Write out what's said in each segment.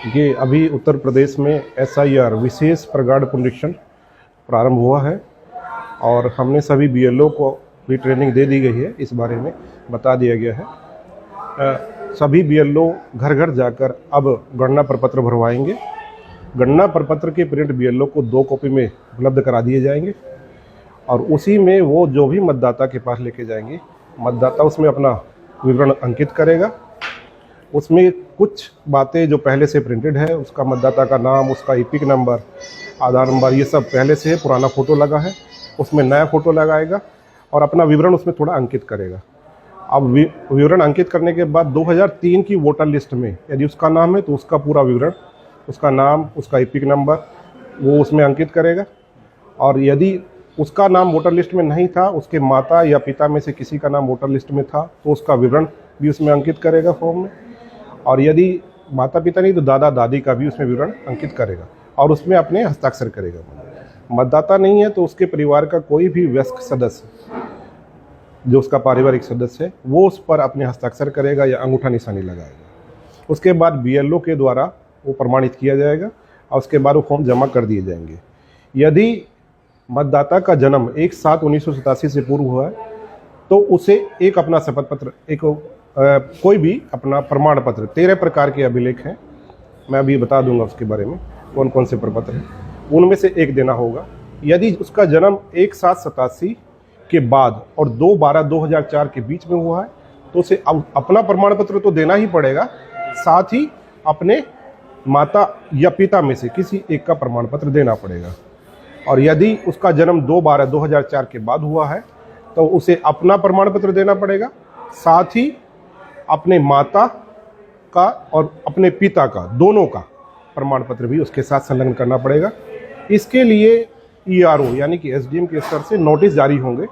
ये अभी उत्तर प्रदेश में SIR विशेष प्रगाढ़ पुनरीक्षण प्रारंभ हुआ है और हमने सभी BLO को भी ट्रेनिंग दे दी गई है। इस बारे में बता दिया गया है। सभी BLO घर घर जाकर अब गणना प्रपत्र भरवाएंगे। गणना प्रपत्र के प्रिंट BLO को 2 कॉपी में उपलब्ध करा दिए जाएंगे और उसी में वो जो भी मतदाता के पास लेके जाएंगे, मतदाता उसमें अपना विवरण अंकित करेगा। उसमें कुछ बातें जो पहले से प्रिंटेड है, उसका मतदाता का नाम, उसका EPIC नंबर, आधार नंबर, ये सब पहले से है। पुराना फ़ोटो लगा है, उसमें नया फ़ोटो लगाएगा और अपना विवरण उसमें थोड़ा अंकित करेगा। अब विवरण अंकित करने के बाद 2003 की वोटर लिस्ट में यदि उसका नाम है तो उसका पूरा विवरण, उसका नाम, उसका EPIC नंबर वो उसमें अंकित करेगा। और यदि उसका नाम वोटर लिस्ट में नहीं था, उसके माता या पिता में से किसी का नाम वोटर लिस्ट में था, तो उसका विवरण भी उसमें अंकित करेगा फॉर्म में। और यदि माता पिता नहीं तो दादा दादी का भी उसमें विवरण अंकित करेगा और उसमें अपने हस्ताक्षर करेगा। मतदाता नहीं है तो उसके परिवार का कोई भी वयस्क सदस्य जो उसका पारिवारिक सदस्य है वो उस पर अपने हस्ताक्षर करेगा या अंगूठा निशानी लगाएगा। उसके बाद BLO के द्वारा वो प्रमाणित किया जाएगा और उसके बाद वो फॉर्म जमा कर दिए जाएंगे। यदि मतदाता का जन्म 1/7/1987 से पूर्व हुआ है तो उसे एक अपना शपथ पत्र, कोई भी अपना प्रमाण पत्र, 13 प्रकार के अभिलेख हैं, मैं अभी बता दूंगा उसके बारे में कौन कौन से प्रपत्र हैं, उनमें से एक देना होगा। यदि उसका जन्म 1/7/87 के बाद और 2/12/2004 के बीच में हुआ है तो उसे अपना प्रमाण पत्र तो देना ही पड़ेगा, साथ ही अपने माता या पिता में से किसी एक का प्रमाण पत्र देना पड़ेगा। और यदि उसका जन्म 2/12/2004 के बाद हुआ है तो उसे अपना प्रमाण पत्र देना पड़ेगा, साथ ही अपने माता का और अपने पिता का, दोनों का प्रमाण पत्र भी उसके साथ संलग्न करना पड़ेगा। इसके लिए ERO यानी कि SDM के स्तर से नोटिस जारी होंगे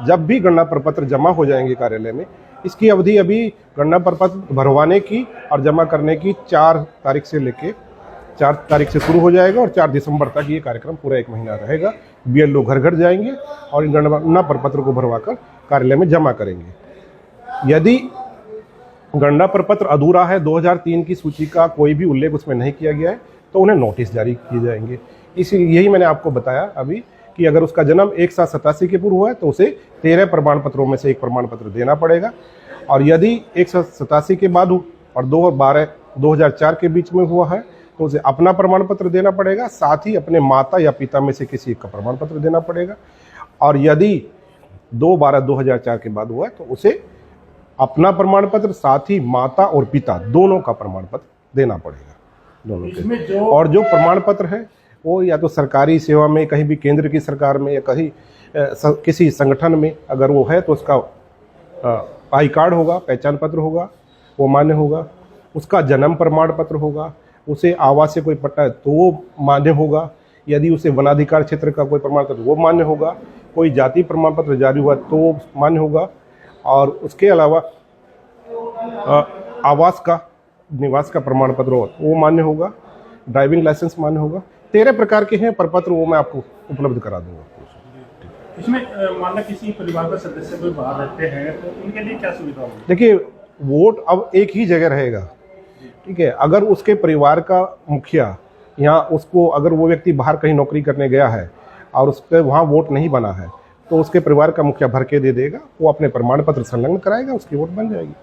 जब भी गणना प्रपत्र जमा हो जाएंगे कार्यालय में। इसकी अवधि अभी गणना प्रपत्र भरवाने की और जमा करने की 4 तारीख से लेके 4 तारीख से शुरू हो जाएगा और 4 दिसंबर तक ये कार्यक्रम पूरा 1 महीना रहेगा। BLO घर घर जाएंगे और इन गणना प्रपत्र को भरवाकर कार्यालय में जमा करेंगे। यदि गणना प्रपत्र अधूरा है, 2003 की सूची का कोई भी उल्लेख उसमें नहीं किया गया है, तो उन्हें नोटिस जारी किए जाएंगे। इसीलिए यही मैंने आपको बताया अभी कि अगर उसका जन्म 1/7/87 के पूर्व हुआ है तो उसे 13 प्रमाण पत्रों में से एक प्रमाण पत्र देना पड़ेगा। और यदि 1/87 के बाद और 2/12/2004 के बीच में हुआ है तो उसे अपना प्रमाण पत्र देना पड़ेगा, साथ ही अपने माता या पिता में से किसी एक का प्रमाण पत्र देना पड़ेगा। और यदि 2/12/2004 के बाद हुआ है तो उसे अपना प्रमाण पत्र, साथ ही माता और पिता दोनों का प्रमाण पत्र देना पड़ेगा, दोनों के। और जो प्रमाण पत्र है वो या तो सरकारी सेवा में, कहीं भी केंद्र की सरकार में या कहीं किसी संगठन में अगर वो है तो उसका आई कार्ड होगा, पहचान पत्र होगा, वो मान्य होगा। उसका जन्म प्रमाण पत्र होगा, उसे आवास से कोई पट्टा है तो वो मान्य होगा। यदि उसे वनाधिकार क्षेत्र का कोई प्रमाण पत्र वो मान्य होगा। कोई जाति प्रमाण पत्र जारी हुआ तो मान्य होगा। और उसके अलावा आवास का, निवास का प्रमाण पत्र हो वो मान्य होगा। ड्राइविंग लाइसेंस मान्य होगा। 13 प्रकार के हैं प्रपत्र, वो मैं आपको उपलब्ध करा दूंगा। इसमें मान लो किसी परिवार का सदस्य कोई बाहर रहते हैं तो उनके लिए क्या सुविधा होगी? देखिए, वोट अब एक ही जगह रहेगा, ठीक है। अगर उसके परिवार का मुखिया यहाँ उसको, अगर वो व्यक्ति बाहर कहीं नौकरी करने गया है और उसके वहाँ वोट नहीं बना है तो उसके परिवार का मुखिया भर के दे देगा, वो अपने प्रमाण पत्र संलग्न कराएगा, उसकी वोट बन जाएगी।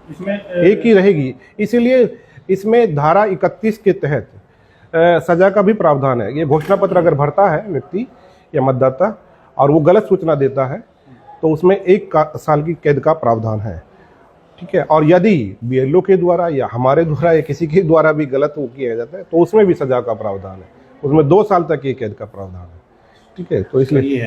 इसमें एक ही रहेगी। इसीलिए इसमें धारा 31 के तहत सजा का भी प्रावधान है। ये घोषणा पत्र अगर भरता है व्यक्ति या मतदाता और वो गलत सूचना देता है तो उसमें 1 साल की कैद का प्रावधान है, ठीक है। और यदि BLO के द्वारा या हमारे द्वारा या किसी के द्वारा भी गलत वो किया जाता है तो उसमें भी सजा का प्रावधान है, उसमें 2 साल तक ये कैद का प्रावधान है, ठीक है। तो इसलिए